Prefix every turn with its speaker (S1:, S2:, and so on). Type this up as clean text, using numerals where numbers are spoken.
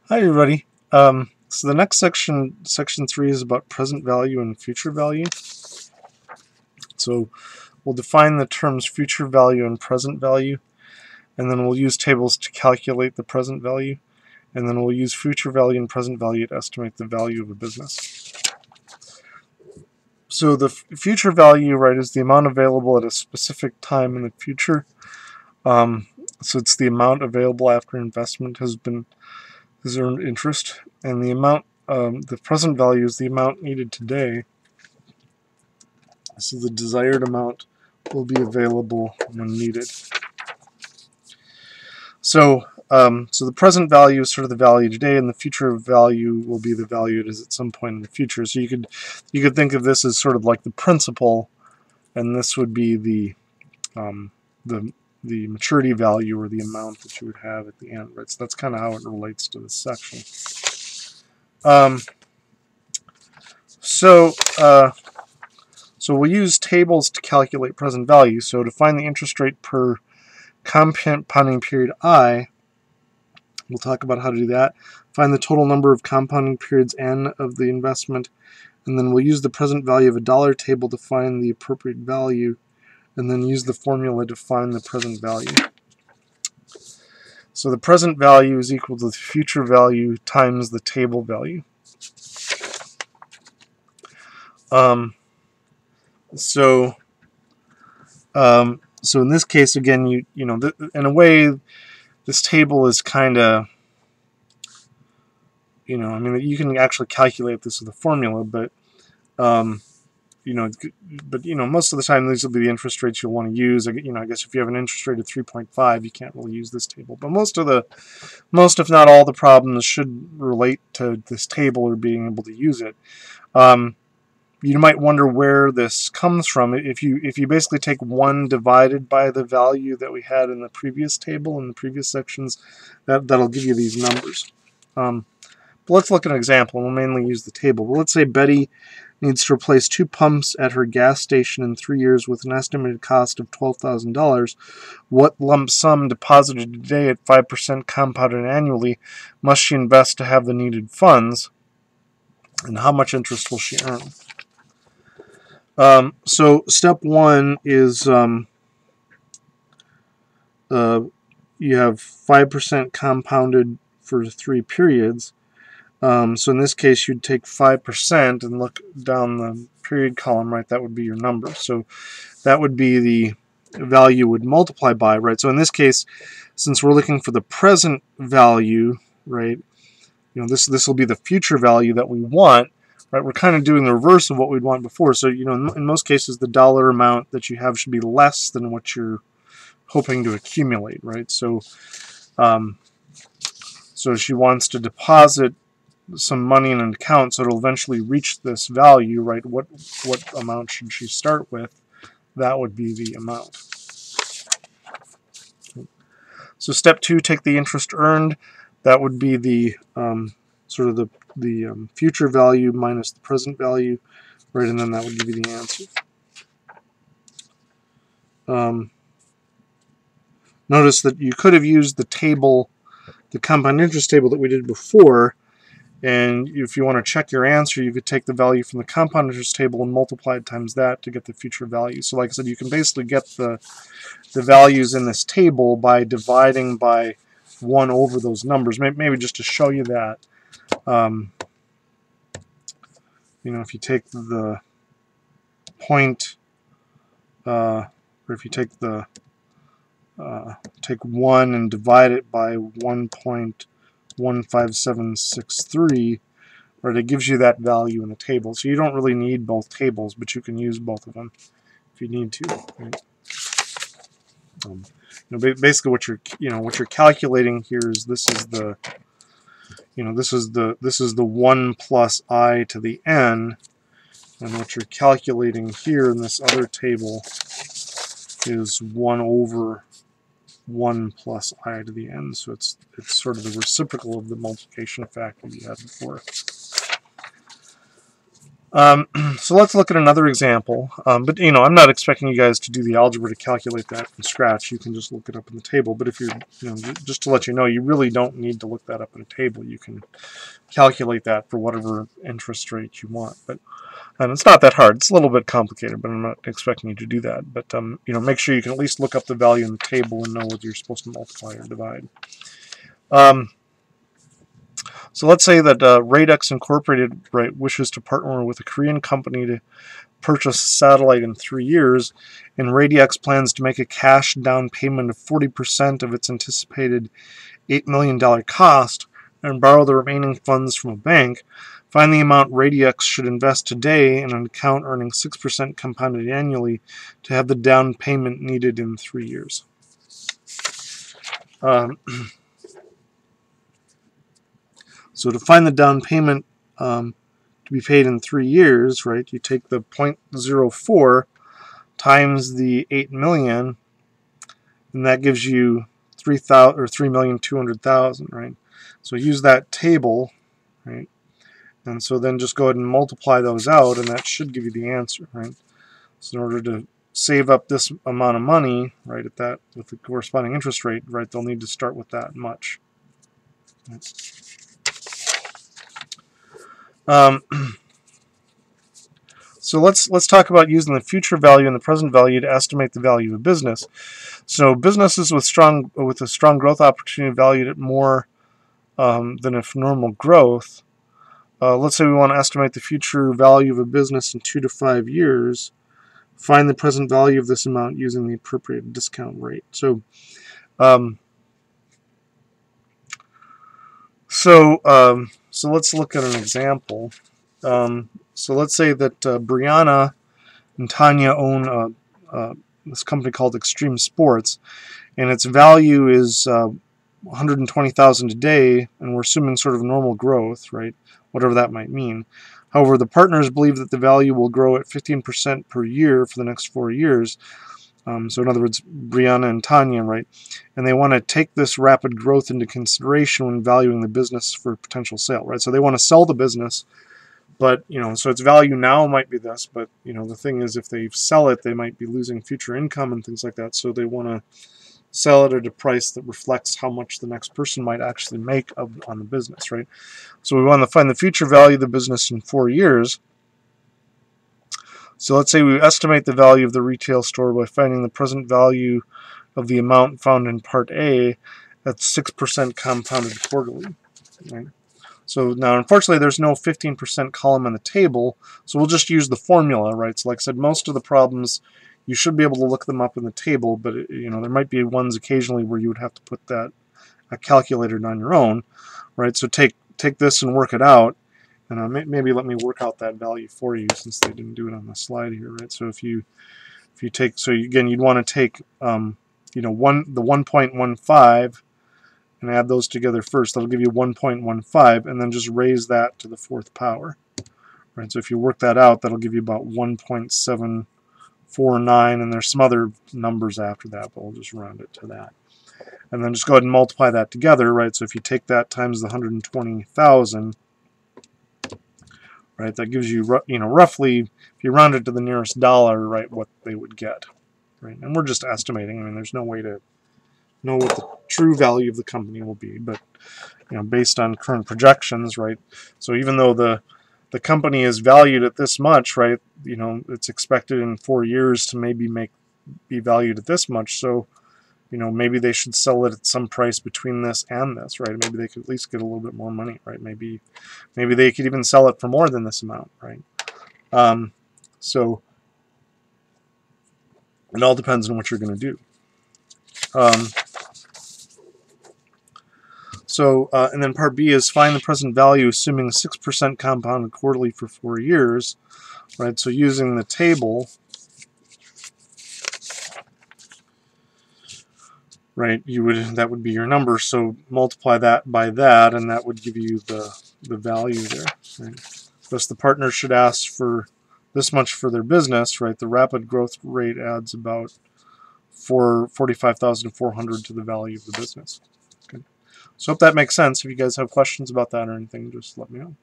S1: Hi everybody. So the next section, section 3, is about present value and future value. So we'll define the terms future value and present value, and then we'll use tables to calculate the present value, and then we'll use future value and present value to estimate the value of a business. So the future value, right, is the amount available at a specific time in the future. So it's the amount available after investment has earned interest, and the amount, the present value is the amount needed today. So the desired amount will be available when needed. So the present value is sort of the value today, and the future value will be the value it is at some point in the future. So you could think of this as sort of like the principal, and this would be the maturity value, or the amount that you would have at the end, right? So that's kind of how it relates to this section. So we'll use tables to calculate present value. So to find the interest rate per compounding period I, we'll talk about how to do that. Find the total number of compounding periods N of the investment, and then we'll use the present value of a dollar table to find the appropriate value, and then use the formula to find the present value. So the present value is equal to the future value times the table value. So in this case, again, you know, in a way, this table is kind of, you know, I mean, you can actually calculate this with a formula, but most of the time these will be the interest rates you'll want to use. You know, I guess if you have an interest rate of 3.5, you can't really use this table. But most, if not all, the problems should relate to this table or being able to use it. You might wonder where this comes from. If you basically take 1 divided by the value that we had in the previous table, in the previous sections, that'll give you these numbers. But let's look at an example. We'll mainly use the table. But let's say Betty needs to replace 2 pumps at her gas station in 3 years with an estimated cost of $12,000. What lump sum deposited today at 5% compounded annually must she invest to have the needed funds? And how much interest will she earn? So step 1 is you have 5% compounded for 3 periods. So in this case, you'd take 5% and look down the period column, right? That would be your number. So that would be the value would multiply by, right? So in this case, since we're looking for the present value, right? You know, this will be the future value that we want. Right, we're kind of doing the reverse of what we'd want before. So, you know, in most cases, the dollar amount that you have should be less than what you're hoping to accumulate, right? So, so she wants to deposit some money in an account, so it'll eventually reach this value, right? What amount should she start with? That would be the amount. So, step 2, take the interest earned. That would be the sort of the future value minus the present value, right, and then that would give you the answer. Notice that you could have used the table, the compound interest table that we did before, and if you want to check your answer, you could take the value from the compound interest table and multiply it times that to get the future value. So like I said, you can basically get the values in this table by dividing by 1 over those numbers. Maybe just to show you that. You know, if you take the point, or if you take the take 1 and divide it by 1.15763, right, it gives you that value in the table. So you don't really need both tables, but you can use both of them if you need to. Right? You know, basically, what you're calculating here is this is the this is the 1 plus I to the n, and what you're calculating here in this other table is 1 over 1 plus I to the n. So it's sort of the reciprocal of the multiplication factor you had before. So let's look at another example. But I'm not expecting you guys to do the algebra to calculate that from scratch. You can just look it up in the table. But if you're, just to let you know, you really don't need to look that up in a table. You can calculate that for whatever interest rate you want. And it's not that hard. It's a little bit complicated, but I'm not expecting you to do that. But make sure you can at least look up the value in the table and know what you're supposed to multiply or divide. So let's say that Radix Incorporated wishes to partner with a Korean company to purchase a satellite in 3 years, and Radix plans to make a cash down payment of 40% of its anticipated $8 million cost and borrow the remaining funds from a bank. Find the amount Radix should invest today in an account earning 6% compounded annually to have the down payment needed in 3 years. So to find the down payment to be paid in 3 years, right, you take the 0.04 times the 8 million, and that gives you 3,200,000, right? So use that table, right? And so then just go ahead and multiply those out, and that should give you the answer, right? So in order to save up this amount of money, right, at that with the corresponding interest rate, right, they'll need to start with that much. So let's talk about using the future value and the present value to estimate the value of a business. So businesses with a strong growth opportunity valued at more than if normal growth. Let's say we want to estimate the future value of a business in 2 to 5 years. Find the present value of this amount using the appropriate discount rate. So let's look at an example. So let's say that Brianna and Tanya own this company called Extreme Sports, and its value is $120,000 a day, and we're assuming sort of normal growth, right? Whatever that might mean. However, the partners believe that the value will grow at 15% per year for the next 4 years. So in other words, Brianna and Tanya, right? And they want to take this rapid growth into consideration when valuing the business for potential sale, right? So they want to sell the business, but, so its value now might be this, but, the thing is if they sell it, they might be losing future income and things like that. So they want to sell it at a price that reflects how much the next person might actually make on the business, right? So we want to find the future value of the business in 4 years. So let's say we estimate the value of the retail store by finding the present value of the amount found in Part A at 6% compounded quarterly, right? So now, unfortunately, there's no 15% column in the table, so we'll just use the formula, right? So like I said, most of the problems, you should be able to look them up in the table, but there might be ones occasionally where you would have to put that calculator on your own, right? So take this and work it out, and maybe let me work out that value for you since they didn't do it on the slide here, right? So if you take, so again, you'd want to take the 1.15 and add those together first. That'll give you 1.15, and then just raise that to the 4th power. Right? So if you work that out, that'll give you about 1.749, and there's some other numbers after that, but we'll just round it to that. And then just go ahead and multiply that together, right? So if you take that times the 120,000, right, that gives you, roughly, if you round it to the nearest dollar, right, what they would get, right? And we're just estimating. I mean, there's no way to know what the true value of the company will be, but based on current projections, right? So even though the company is valued at this much, right, it's expected in 4 years to maybe be valued at this much. So maybe they should sell it at some price between this and this, right? Maybe they could at least get a little bit more money, right? Maybe they could even sell it for more than this amount, right? So it all depends on what you're going to do. And then part B is find the present value assuming 6% compounded quarterly for 4 years, right? So using the table, right, that would be your number. So multiply that by that, and that would give you the value there, right? Thus, the partner should ask for this much for their business, right? The rapid growth rate adds about 45,400 to the value of the business. Okay. So hope that makes sense. If you guys have questions about that or anything, just let me know.